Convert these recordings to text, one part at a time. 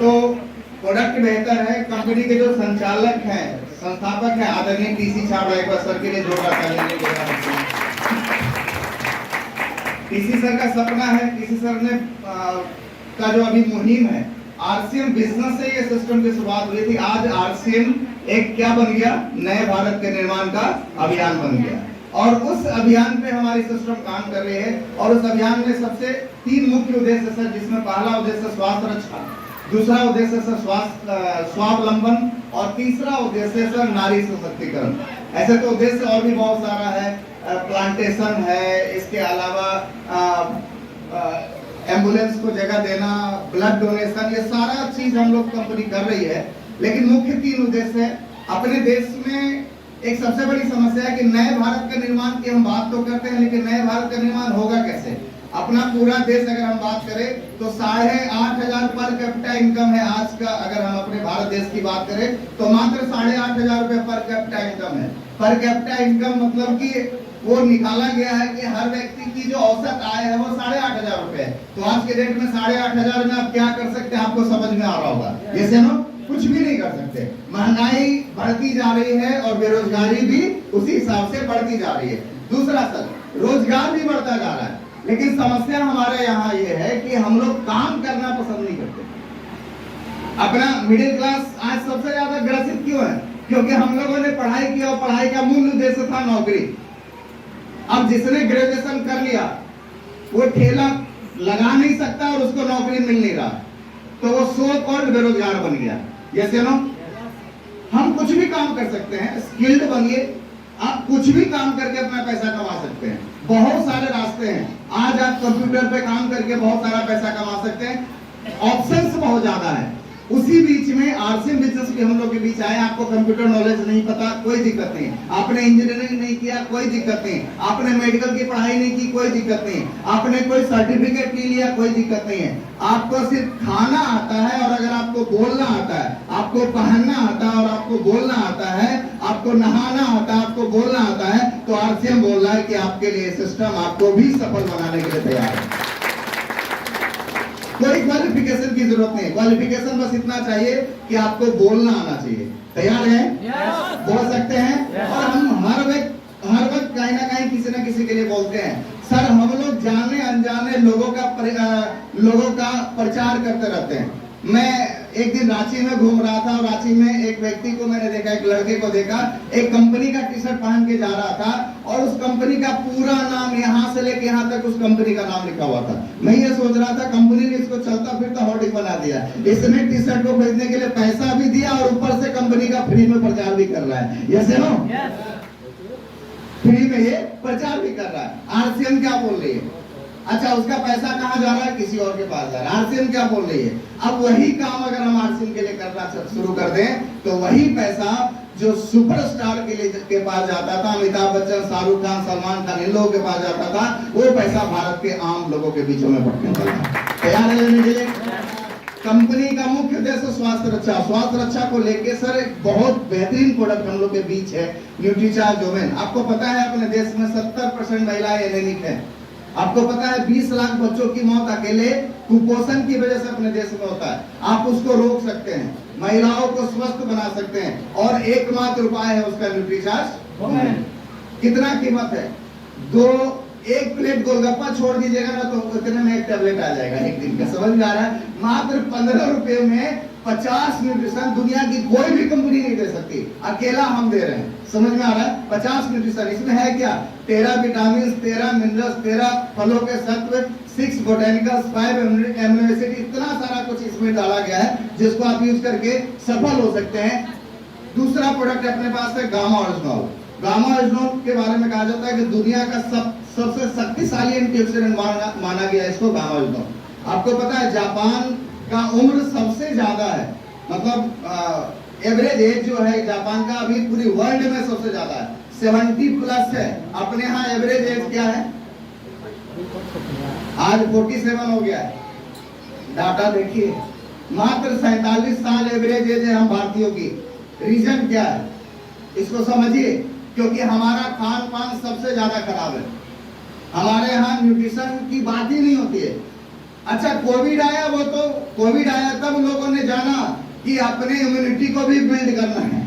तो प्रोडक्ट बेहतर है। कंपनी के जो संचालक हैं, संस्थापक हैं आदरणीय टीसी छाबड़ा, को सर के लिए जोरदार ताली दें। टीसी सर का सपना है, टीसी सर ने का जो अभी मुहिम है आरसीएम बिजनेस से ये सिस्टम की शुरुआत हुई थी। आज आरसीएम एक क्या बन गया, नए भारत के निर्माण का अभियान बन गया और उस अभियान पे हमारी सिस्टम काम कर रही है। और उस अभियान में सबसे 3 मुख्य उद्देश्य सर, जिसमें पहला उद्देश्य स्वास्थ्य रक्षा, दूसरा उद्देश्य सर स्वावलंबन और तीसरा उद्देश्य सर नारी सशक्तिकरण। ऐसे तो उद्देश्य और भी बहुत सारा है, प्लांटेशन है, इसके अलावा एम्बुलेंस को जगह देना, ब्लड डोनेशन, ये सारा चीज हम लोग कंपनी कर रही है। लेकिन मुख्य 3 उद्देश्य है। अपने देश में एक सबसे बड़ी समस्या है कि नए भारत के निर्माण की हम बात तो करते हैं, लेकिन नए भारत का निर्माण होगा कैसे। अपना पूरा देश अगर हम बात करें तो 8,500 पर कैपिटा इनकम है आज का। अगर हम अपने भारत देश की बात करें तो मात्र 8,500 रुपए पर कैपिटा इनकम है। पर कैपिटा इनकम मतलब कि वो निकाला गया है कि हर व्यक्ति की जो औसत आय है वो 8,500 रुपए है। तो आज के डेट में 8,500 में आप क्या कर सकते हैं, आपको समझ में आ रहा होगा। जैसे ना कुछ भी नहीं कर सकते। महंगाई बढ़ती जा रही है और बेरोजगारी भी उसी हिसाब से बढ़ती जा रही है। दूसरा सर, रोजगार भी बढ़ता जा रहा है, लेकिन समस्या हमारे यहाँ ये है कि हम लोग काम करना पसंद नहीं करते। अपना मिडिल क्लास आज सबसे ज्यादा ग्रसित क्यों है, क्योंकि हम लोगों ने पढ़ाई की और पढ़ाई का मूल उद्देश्य था नौकरी। अब जिसने ग्रेजुएशन कर लिया वो ठेला लगा नहीं सकता और उसको नौकरी मिल नहीं रहा, तो वो सो कॉल्ड बेरोजगार बन गया। जैसे नो हम कुछ भी काम कर सकते हैं, स्किल्ड बनिए, आप कुछ भी काम करके अपना पैसा कमा सकते हैं। बहुत सारे रास्ते हैं। आज आप कंप्यूटर पे काम करके बहुत सारा पैसा कमा सकते हैं। ऑप्शंस बहुत ज्यादा है। उसी बीच में आरसीएम बिजनेस भी हम लोग के बीच आए। आपको कंप्यूटर नॉलेज नहीं पता, कोई दिक्कत नहीं। आपने इंजीनियरिंग नहीं किया, कोई दिक्कत नहीं। आपने मेडिकल की पढ़ाई नहीं की, कोई दिक्कत नहीं। आपने कोई सर्टिफिकेट नहीं लिया, कोई दिक्कत नहीं है। आपको सिर्फ खाना आता है और अगर आपको बोलना आता है, आपको पहनना आता है और आपको बोलना आता है, आपको नहाना आता है, आपको बोलना आता है, तो आरसीएम बोल रहा है कि आपके लिए सिस्टम आपको भी सफल बनाने के लिए तैयार है। कोई क्वालिफिकेशन की जरूरत नहीं। क्वालिफिकेशन बस इतना चाहिए कि आपको बोलना आना चाहिए। तैयार है? बोल सकते हैं। और हम हर वक्त कहीं ना कहीं किसी न किसी के लिए बोलते हैं। सर हम लोग जाने अनजाने लोगों का प्रचार करते रहते हैं। मैं एक दिन रांची में घूम रहा था और रांची में एक व्यक्ति को मैंने देखा, एक लड़के को देखा, एक कंपनी का टी शर्ट पहन के जा रहा था और उस कंपनी का पूरा नाम यहाँ से लेके यहाँ तक उस कंपनी का नाम लिखा हुआ था। मैं ये सोच रहा था कंपनी ने इसको चलता फिरता होर्डिंग बना दिया। इसने टी शर्ट को खरीदने के लिए पैसा भी दिया और ऊपर से कंपनी का फ्री में प्रचार भी कर रहा है। Yes no? फ्री में ये प्रचार भी कर रहा है। आरसीएम क्या बोल रही है? अच्छा, उसका पैसा कहाँ जा रहा है? किसी और के पास जा रहा है। आरसीएम क्या बोल रही है? अब वही काम अगर हम आरसीएम के लिए करना शुरू कर दें तो वही पैसा जो सुपरस्टार के पास जाता था, अमिताभ बच्चन, शाहरुख खान, सलमान खान, इन लोगों के पास जाता था, वो पैसा भारत के आम लोगों के बीचों में बंटने वाला। तैयार है लेने के लिए? कंपनी का मुख्य उद्देश्य स्वास्थ्य रक्षा। स्वास्थ्य रक्षा को लेके सर एक बहुत बेहतरीन प्रोडक्ट हम लोग के बीच है, न्यूट्रीचार्ज वोमेन। आपको पता है अपने देश में 70% महिलाएं एनीमिक है। आपको पता है 20 लाख बच्चों की मौत अकेले कुपोषण की वजह से अपने देश में होता है। आप उसको रोक सकते हैं, महिलाओं को स्वस्थ बना सकते हैं और एकमात्र उपाय है उसका न्यूट्रीचार्ज। कितना कीमत है? एक प्लेट गोलगप्पा छोड़ दीजिएगा ना तो उतने में एक टैबलेट आ जाएगा एक दिन का। समझ में आ रहा है? मात्र 15 रुपए में 50 न्यूट्रिशन दुनिया की कोई भी कंपनी नहीं दे सकती, अकेला हम दे रहे हैं। समझ में आ रहा है? 50 न्यूट्रिशन। इसमें है क्या? 13 विटामिन, 13 मिनरल्स, 13 फलों के सत्व, 6 बोटेनिकल्स, 5 एमिनो एसिड, इतना सारा कुछ इसमें डाला गया है जिसको आप यूज करके सफल हो सकते हैं। दूसरा प्रोडक्ट अपने पास है गामा ओरिजिनल। गामा ओरिजिनल के बारे में कहा जाता है कि दुनिया का सबसे शक्तिशाली एंटीऑक्सीडेंट माना गया इसको गामा ओरिजिनल। आपको पता है जापान का उम्र सबसे ज्यादा है, मतलब एवरेज एज जो है जापान का अभी पूरी वर्ल्ड में सबसे ज्यादा है, 70+ है। अपने यहाँ एवरेज एज क्या है? आज 47 हो गया है। डाटा देखिए, मात्र 47 साल एवरेज एज है हम भारतीयों की। रीजन क्या है? इसको समझिए, क्योंकि हमारा खान पान सबसे ज्यादा खराब है। हमारे यहाँ न्यूट्रिशन की बात ही नहीं होती है। अच्छा, कोविड आया, वो तो कोविड आया तब लोगों ने जान कि अपने इम्यूनिटी को भी बिल्ड करना है,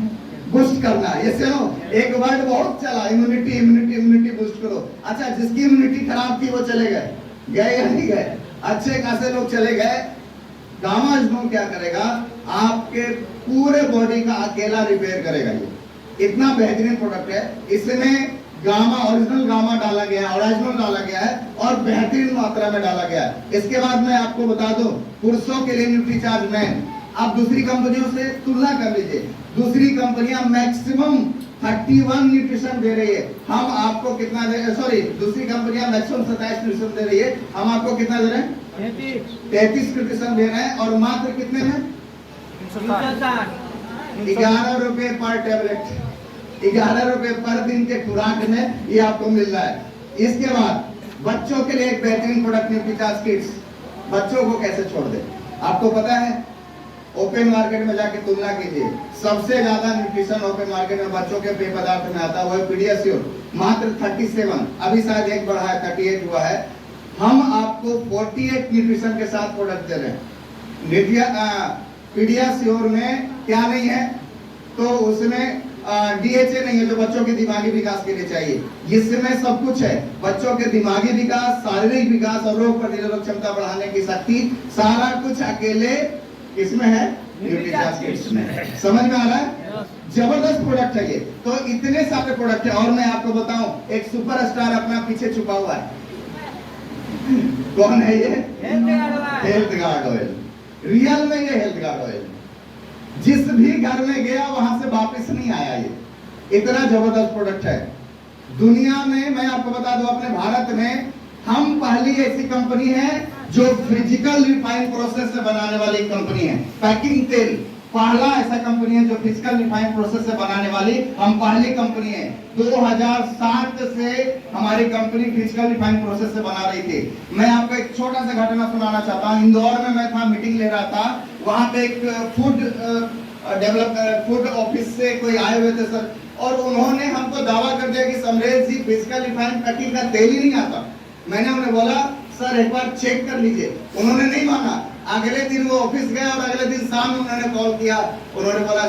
बूस्ट करना है। ये सुनो, एक वर्ड बहुत चला, इम्यूनिटी इम्यूनिटी इम्यूनिटी बूस्ट करो। अच्छा, जिसकी इम्यूनिटी खराब थी वो चले गए, गए या नहीं गए? अच्छे खासे लोग चले गए। गामा इस्नोल क्या करेगा? आपके पूरे बॉडी का अकेला रिपेयर करेगा। ये इतना बेहतरीन प्रोडक्ट है। इसमें गामा, ओरिजिनल गामा डाला गया है, ओरिजिनल डाला गया है और बेहतरीन मात्रा में डाला गया है। इसके बाद मैं आपको बता दूं, पुरुषों के लिए न्यूट्रीचार्ज मैन, आप दूसरी कंपनियों से तुलना कर लीजिए। दूसरी कंपनियां मैक्सिमम 31 न्यूट्रिशन दे रही है, हम आपको कितना दे रहे हैं? सॉरी, दूसरी कंपनियां मैक्सिमम 27 न्यूट्रिशन दे रही है, हम आपको कितना दे रहे हैं? 33 न्यूट्रिशन दे रहे हैं। और मात्र कितने में? 11 रुपए पर टेबलेट, 11 रुपए पर दिन के खुराक में ये आपको मिल रहा है। इसके बाद बच्चों के लिए एक बेहतरीन प्रोडक्ट न्यूट्रीचार्ज किड्स। बच्चों को कैसे छोड़ दे? आपको पता है, ओपन मार्केट में जाके तुलना कीजिए, सबसे ज्यादा न्यूट्रिशन ओपन मार्केट में बच्चों के पेय पदार्थ में आता है, वो है पीडियाश्योर, मात्र 37, अभी शायद एक बढ़ा है, 38 हुआ है। हम आपको 48 न्यूट्रिशन के साथ प्रोडक्ट दे रहे हैं। पीडियाश्योर में क्या नहीं है? तो उसमें DHA नहीं है जो बच्चों के दिमागी विकास के लिए चाहिए। इसमें सब कुछ है, बच्चों के दिमागी विकास, शारीरिक विकास और रोग प्रतिरोधक क्षमता बढ़ाने की शक्ति, सारा कुछ अकेले इसमें है, न्यूट्रीचार्ज किड्स में। समझ में आ रहा है? जबरदस्त प्रोडक्ट है ये। तो इतने सारे प्रोडक्ट है। और मैं आपको बताऊं, एक सुपरस्टार अपना पीछे छुपा हुआ है। कौन है ये? Health guard oil. रियल में ये हेल्थ गार्ड ऑयल जिस भी घर में गया वहां से वापस नहीं आया। ये इतना जबरदस्त प्रोडक्ट है। दुनिया में मैं आपको बता दूं, अपने भारत में हम पहली ऐसी कंपनी है जो फिजिकल रिफाइन प्रोसेस से बनाने वाली कंपनी है। पैकिंग तेल पहला ऐसा कंपनी है जो फिजिकल रिफाइन प्रोसेस से बनाने वाली हम पहली कंपनी है। 2007 से हमारी कंपनी फिजिकल रिफाइन प्रोसेस से बना रही थी। मैं आपको एक छोटा सा घटना सुनाना चाहता हूँ। इंदौर में मैं था, मीटिंग ले रहा था, वहां पे एक फूड ऑफिस से कोई आए हुए थे सर, और उन्होंने हमको दावा कर दिया कि समरेश जी फिजिकल रिफाइन पैकिंग का तेल ही नहीं आता। मैंने उन्हें बोला सर एक बार चेक कर लीजिए। उन्होंने नहीं माना। अगले दिन वो ऑफिस गए और अगले दिन शाम में उन्होंने कॉल किया। उन्होंने बोला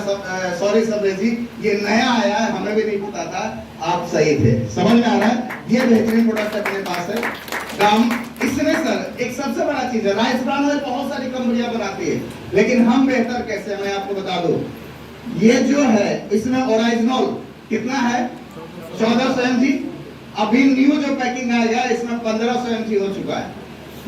सॉरी समरेश जी, ये नया आया है, हमें भी नहीं पता था, आप सही थे। समझ में आ रहा है? ये बेहतरीन प्रोडक्ट अपने पास है। काम इसमें सर एक सबसे बड़ा चीज है, राइस ब्रान ऑयल बहुत सारी कंपनियां बनाती है, लेकिन हम बेहतर कैसे हैं मैं आपको बता दूं। ये जो है इसमें ओरिजिनल कितना है? 1400 mg। अभी न्यू जो पैकिंग आएगा इसमें 1500 mg हो चुका है।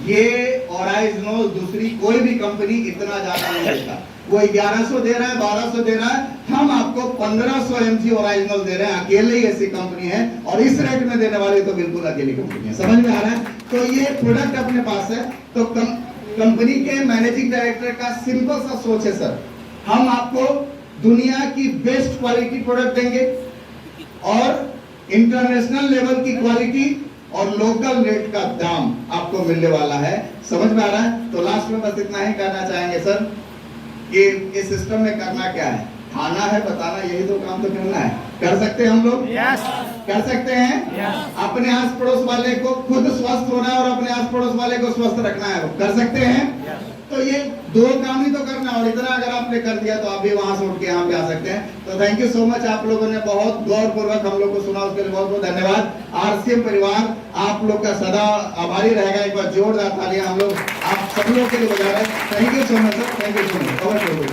ये ओरिजिनल दूसरी कोई भी कंपनी इतना ज्यादा नहीं देता। वो 1100 दे रहा है, 1200 दे रहा है, हम आपको 1500 mg ओरिजिनल दे रहे हैं। अकेले ही ऐसी कंपनी है और इस रेट में देने वाली तो बिल्कुल अकेली कंपनी है। समझ में आ रहा है? तो ये प्रोडक्ट अपने पास है। तो कंपनी के मैनेजिंग डायरेक्टर का सिंपल सा सोच है सर, हम आपको दुनिया की बेस्ट क्वालिटी प्रोडक्ट देंगे और इंटरनेशनल लेवल की क्वालिटी और लोकल रेट का दाम आपको मिलने वाला है। समझ में आ रहा है? तो लास्ट में बस इतना ही कहना चाहेंगे सर कि इस सिस्टम में करना क्या है, खाना है, बताना, यही तो काम तो करना है। कर सकते हैं हम लोग? yes. कर सकते हैं? yes. अपने आस पड़ोस वाले को खुद स्वस्थ होना है और अपने आस पड़ोस वाले को स्वस्थ रखना है, वो कर सकते हैं? yes. तो ये दो काम ही तो करना, और इतना अगर आपने कर दिया तो आप भी वहां से उठ के यहाँ पे आ सकते हैं। तो थैंक यू सो मच, आप लोगों ने बहुत गौरपूर्वक हम लोग को सुना, उसके लिए बहुत बहुत धन्यवाद। RCM परिवार आप लोग का सदा आभारी रहेगा। एक बार जोरदार तालियां हम लोग आप सब लोग के लिए बजा रहे हैं। Thank you so much sir, thank you so much.